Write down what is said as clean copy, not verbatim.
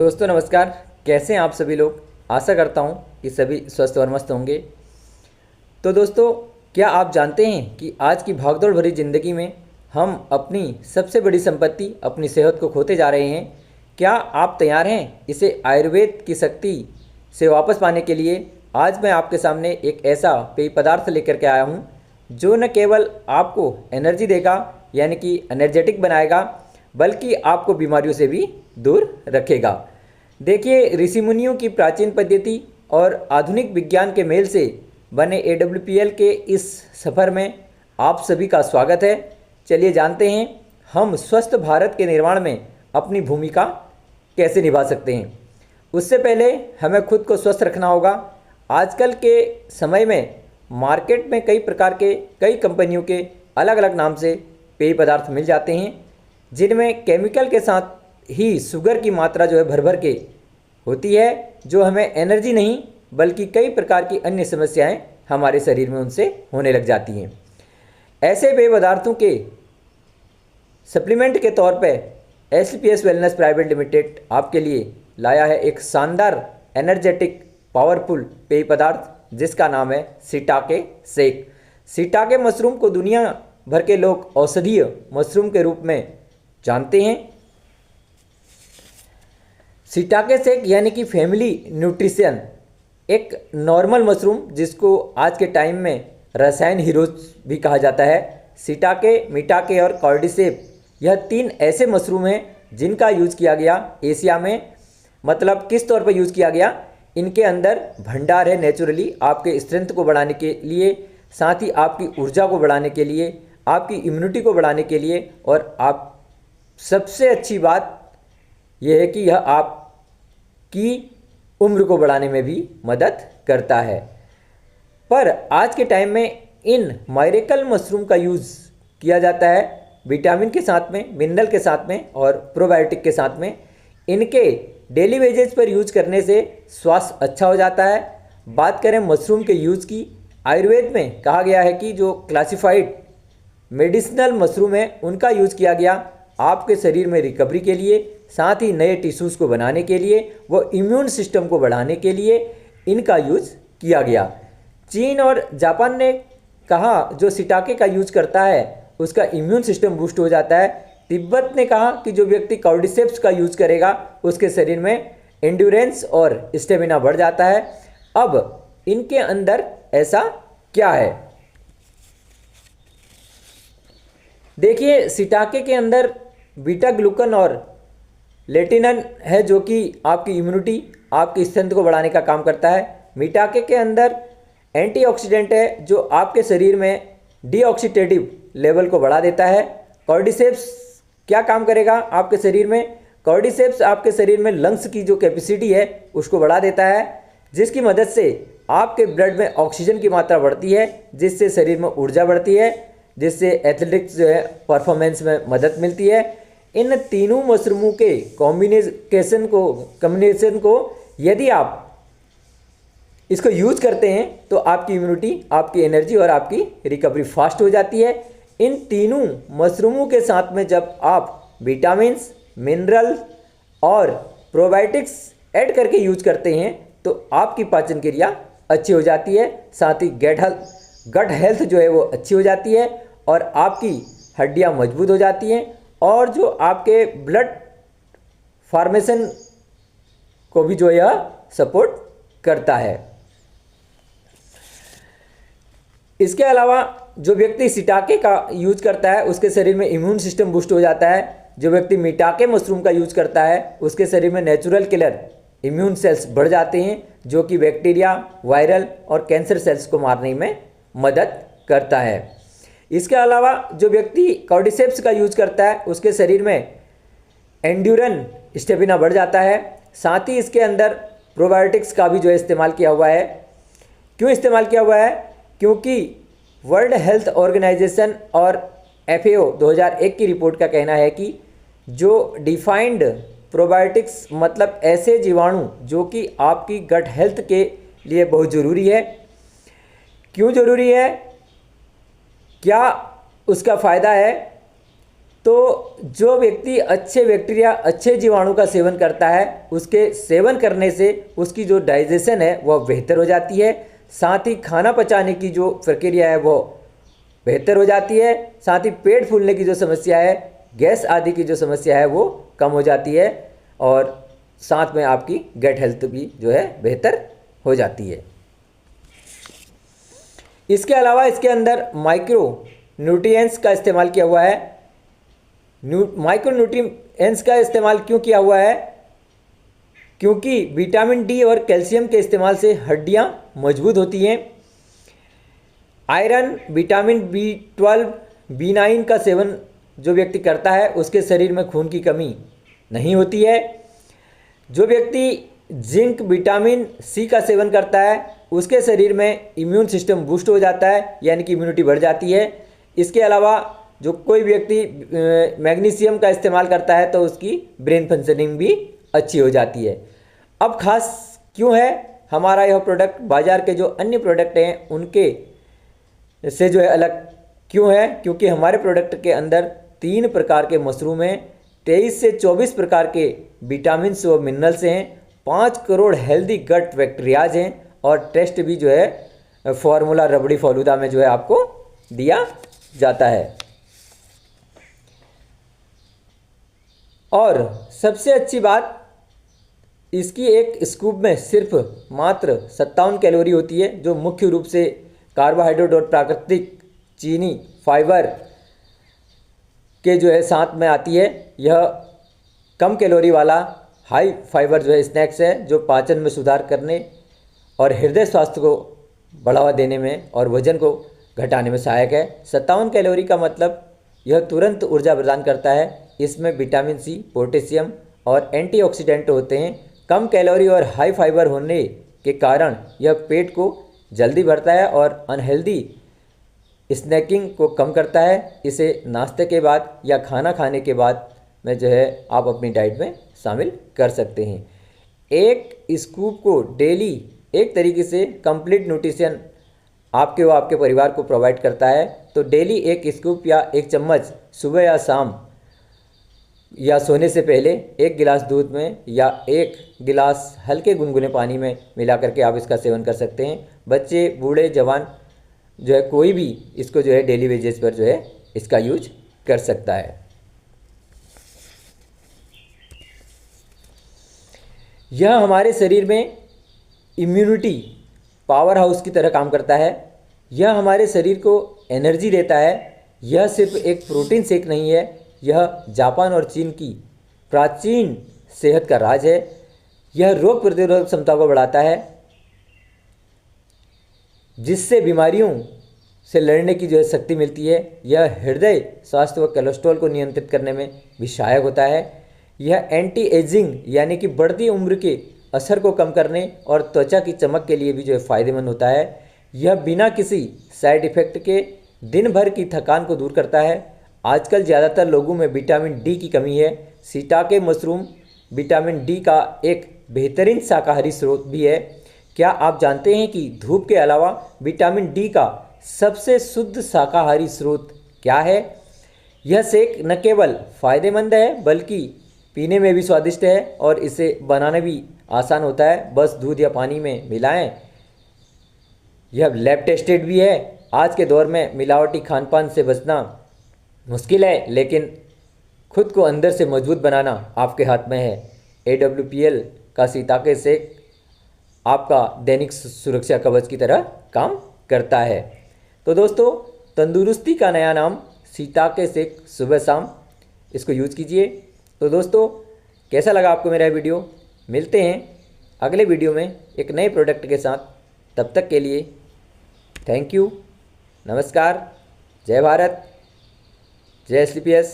दोस्तों नमस्कार। कैसे हैं आप सभी लोग। आशा करता हूं कि सभी स्वस्थ और मस्त होंगे। तो दोस्तों, क्या आप जानते हैं कि आज की भागदौड़ भरी ज़िंदगी में हम अपनी सबसे बड़ी संपत्ति अपनी सेहत को खोते जा रहे हैं। क्या आप तैयार हैं इसे आयुर्वेद की शक्ति से वापस पाने के लिए। आज मैं आपके सामने एक ऐसा पेय पदार्थ लेकर के आया हूँ जो न केवल आपको एनर्जी देगा यानी कि एनर्जेटिक बनाएगा, बल्कि आपको बीमारियों से भी दूर रखेगा। देखिए, ऋषि मुनियों की प्राचीन पद्धति और आधुनिक विज्ञान के मेल से बने AWPL के इस सफ़र में आप सभी का स्वागत है। चलिए जानते हैं हम स्वस्थ भारत के निर्माण में अपनी भूमिका कैसे निभा सकते हैं। उससे पहले हमें खुद को स्वस्थ रखना होगा। आजकल के समय में मार्केट में कई प्रकार के कई कंपनियों के अलग अलग नाम से पेय पदार्थ मिल जाते हैं, जिनमें केमिकल के साथ ही शुगर की मात्रा जो है भर भर के होती है, जो हमें एनर्जी नहीं बल्कि कई प्रकार की अन्य समस्याएं हमारे शरीर में उनसे होने लग जाती हैं। ऐसे पेय पदार्थों के सप्लीमेंट के तौर पे SPS वेलनेस प्राइवेट लिमिटेड आपके लिए लाया है एक शानदार एनर्जेटिक पावरफुल पेय पदार्थ जिसका नाम है शिटाके शेक। शिटाके मशरूम को दुनिया भर के लोग औषधीय मशरूम के रूप में जानते हैं। शिटाके शेक यानी कि फैमिली न्यूट्रिशन एक नॉर्मल मशरूम जिसको आज के टाइम में रसायन हीरोज भी कहा जाता है। शिटाके, मिटाके और कॉर्डिसेप यह 3 ऐसे मशरूम हैं जिनका यूज़ किया गया एशिया में। मतलब किस तौर पर यूज़ किया गया, इनके अंदर भंडार है नेचुरली आपके स्ट्रेंथ को बढ़ाने के लिए, साथ ही आपकी ऊर्जा को बढ़ाने के लिए, आपकी इम्यूनिटी को बढ़ाने के लिए, और आप सबसे अच्छी बात यह है कि यह आपकी उम्र को बढ़ाने में भी मदद करता है। पर आज के टाइम में इन मायरेकल मशरूम का यूज़ किया जाता है विटामिन के साथ में, मिनरल के साथ में और प्रोबायोटिक के साथ में। इनके डेली वेजेस पर यूज करने से स्वास्थ्य अच्छा हो जाता है। बात करें मशरूम के यूज़ की, आयुर्वेद में कहा गया है कि जो क्लासिफाइड मेडिसिनल मशरूम है उनका यूज़ किया गया आपके शरीर में रिकवरी के लिए, साथ ही नए टिश्यूज़ को बनाने के लिए, वो इम्यून सिस्टम को बढ़ाने के लिए इनका यूज़ किया गया। चीन और जापान ने कहा जो शिटाके का यूज़ करता है उसका इम्यून सिस्टम बूस्ट हो जाता है। तिब्बत ने कहा कि जो व्यक्ति कॉर्डिसेप्स का यूज़ करेगा उसके शरीर में एंड्योरेंस और स्टेमिना बढ़ जाता है। अब इनके अंदर ऐसा क्या है, देखिए। शिटाके के अंदर बीटा ग्लूकन और लेटिनन है जो कि आपकी इम्यूनिटी, आपकी स्ट्रेंथ को बढ़ाने का काम करता है। मिटाके के अंदर एंटीऑक्सीडेंट है जो आपके शरीर में डीऑक्सीडेटिव लेवल को बढ़ा देता है। कॉर्डिसेप्स क्या काम करेगा आपके शरीर में, कॉर्डिसेप्स आपके शरीर में लंग्स की जो कैपेसिटी है उसको बढ़ा देता है, जिसकी मदद से आपके ब्लड में ऑक्सीजन की मात्रा बढ़ती है, जिससे शरीर में ऊर्जा बढ़ती है, जिससे एथलेटिक्स जो है परफॉर्मेंस में मदद मिलती है। इन तीनों मशरूमों के कॉम्बिनेशन को यदि आप इसको यूज करते हैं तो आपकी इम्यूनिटी, आपकी एनर्जी और आपकी रिकवरी फास्ट हो जाती है। इन तीनों मशरूमों के साथ में जब आप विटामिन्स, मिनरल और प्रोबायोटिक्स ऐड करके यूज करते हैं तो आपकी पाचन क्रिया अच्छी हो जाती है, साथ ही गट हेल्थ जो है वो अच्छी हो जाती है और आपकी हड्डियां मजबूत हो जाती हैं, और जो आपके ब्लड फॉर्मेशन को भी जो यह सपोर्ट करता है। इसके अलावा जो व्यक्ति शिटाके का यूज करता है उसके शरीर में इम्यून सिस्टम बूस्ट हो जाता है। जो व्यक्ति मिटाके मशरूम का यूज करता है उसके शरीर में नेचुरल किलर इम्यून सेल्स बढ़ जाते हैं जो कि बैक्टीरिया, वायरल और कैंसर सेल्स को मारने में मदद करता है। इसके अलावा जो व्यक्ति कॉर्डिसेप्स का यूज करता है उसके शरीर में एंड्योरन स्टेमिना बढ़ जाता है। साथ ही इसके अंदर प्रोबायोटिक्स का भी जो है इस्तेमाल किया हुआ है। क्यों इस्तेमाल किया हुआ है, क्योंकि वर्ल्ड हेल्थ ऑर्गेनाइजेशन और FAO 2001 की रिपोर्ट का कहना है कि जो डिफाइंड प्रोबायोटिक्स मतलब ऐसे जीवाणु जो कि आपकी गट हेल्थ के लिए बहुत ज़रूरी है। क्यों ज़रूरी है, क्या उसका फ़ायदा है, तो जो व्यक्ति अच्छे बैक्टीरिया, अच्छे जीवाणु का सेवन करता है, उसके सेवन करने से उसकी जो डाइजेशन है वह बेहतर हो जाती है, साथ ही खाना पचाने की जो प्रक्रिया है वो बेहतर हो जाती है, साथ ही पेट फूलने की जो समस्या है, गैस आदि की जो समस्या है वो कम हो जाती है, और साथ में आपकी गट हेल्थ भी जो है बेहतर हो जाती है। इसके अलावा इसके अंदर माइक्रो न्यूट्रिएंट्स का इस्तेमाल किया हुआ है। माइक्रो न्यूट्रिएंट्स का इस्तेमाल क्यों किया हुआ है? क्योंकि विटामिन डी और कैल्शियम के इस्तेमाल से हड्डियां मजबूत होती हैं। आयरन, विटामिन B12, B9 का सेवन जो व्यक्ति करता है उसके शरीर में खून की कमी नहीं होती है। जो व्यक्ति जिंक, विटामिन सी का सेवन करता है उसके शरीर में इम्यून सिस्टम बूस्ट हो जाता है, यानी कि इम्यूनिटी बढ़ जाती है। इसके अलावा जो कोई व्यक्ति मैग्नीशियम का इस्तेमाल करता है तो उसकी ब्रेन फंक्शनिंग भी अच्छी हो जाती है। अब खास क्यों है हमारा यह प्रोडक्ट बाज़ार के जो अन्य प्रोडक्ट हैं उनके से जो है अलग क्यों है? क्योंकि हमारे प्रोडक्ट के अंदर 3 प्रकार के मशरूम हैं, 23 से 24 प्रकार के विटामिन और मिनरल्स हैं, 5 करोड़ हेल्दी गट बैक्टीरियाज हैं, और टेस्ट भी जो है फॉर्मूला रबड़ी फालूदा में जो है आपको दिया जाता है। और सबसे अच्छी बात, इसकी एक स्कूप में सिर्फ मात्र 57 कैलोरी होती है, जो मुख्य रूप से कार्बोहाइड्रेट और प्राकृतिक चीनी, फाइबर के जो है साथ में आती है। यह कम कैलोरी वाला हाई फाइबर जो है स्नैक्स है, जो पाचन में सुधार करने और हृदय स्वास्थ्य को बढ़ावा देने में और वजन को घटाने में सहायक है। 57 कैलोरी का मतलब यह तुरंत ऊर्जा प्रदान करता है। इसमें विटामिन सी, पोटेशियम और एंटीऑक्सीडेंट होते हैं। कम कैलोरी और हाई फाइबर होने के कारण यह पेट को जल्दी भरता है और अनहेल्दी स्नैकिंग को कम करता है। इसे नाश्ते के बाद या खाना खाने के बाद में जो है आप अपनी डाइट में शामिल कर सकते हैं। एक स्कूप को डेली एक तरीके से कंप्लीट न्यूट्रिशन आपके व आपके परिवार को प्रोवाइड करता है। तो डेली एक स्कूप या एक चम्मच सुबह या शाम या सोने से पहले 1 गिलास दूध में या 1 गिलास हल्के गुनगुने पानी में मिला करके आप इसका सेवन कर सकते हैं। बच्चे, बूढ़े, जवान जो है कोई भी इसको जो है डेली बेसिस पर जो है इसका यूज कर सकता है। यह हमारे शरीर में इम्यूनिटी पावर हाउस की तरह काम करता है। यह हमारे शरीर को एनर्जी देता है। यह सिर्फ एक प्रोटीन शेक नहीं है, यह जापान और चीन की प्राचीन सेहत का राज है। यह रोग प्रतिरोधक क्षमता को बढ़ाता है, जिससे बीमारियों से लड़ने की जो है शक्ति मिलती है। यह हृदय स्वास्थ्य व कोलेस्ट्रॉल को नियंत्रित करने में भी सहायक होता है। यह एंटी एजिंग यानी कि बढ़ती उम्र के असर को कम करने और त्वचा की चमक के लिए भी जो है फ़ायदेमंद होता है। यह बिना किसी साइड इफ़ेक्ट के दिन भर की थकान को दूर करता है। आजकल ज़्यादातर लोगों में विटामिन डी की कमी है। शिटाके मशरूम विटामिन डी का एक बेहतरीन शाकाहारी स्रोत भी है। क्या आप जानते हैं कि धूप के अलावा विटामिन डी का सबसे शुद्ध शाकाहारी स्रोत क्या है? यह शेक न केवल फ़ायदेमंद है बल्कि पीने में भी स्वादिष्ट है और इसे बनाना भी आसान होता है। बस दूध या पानी में मिलाएं। यह लैब टेस्टेड भी है। आज के दौर में मिलावटी खान पान से बचना मुश्किल है, लेकिन खुद को अंदर से मजबूत बनाना आपके हाथ में है। AWPL का शिटाके शेक आपका दैनिक सुरक्षा कवच की तरह काम करता है। तो दोस्तों, तंदुरुस्ती का नया नाम शिटाके शेक सुबह शाम, इसको यूज़ कीजिए। तो दोस्तों, कैसा लगा आपको मेरा वीडियो? मिलते हैं अगले वीडियो में एक नए प्रोडक्ट के साथ। तब तक के लिए थैंक यू, नमस्कार, जय भारत, जय SLPS।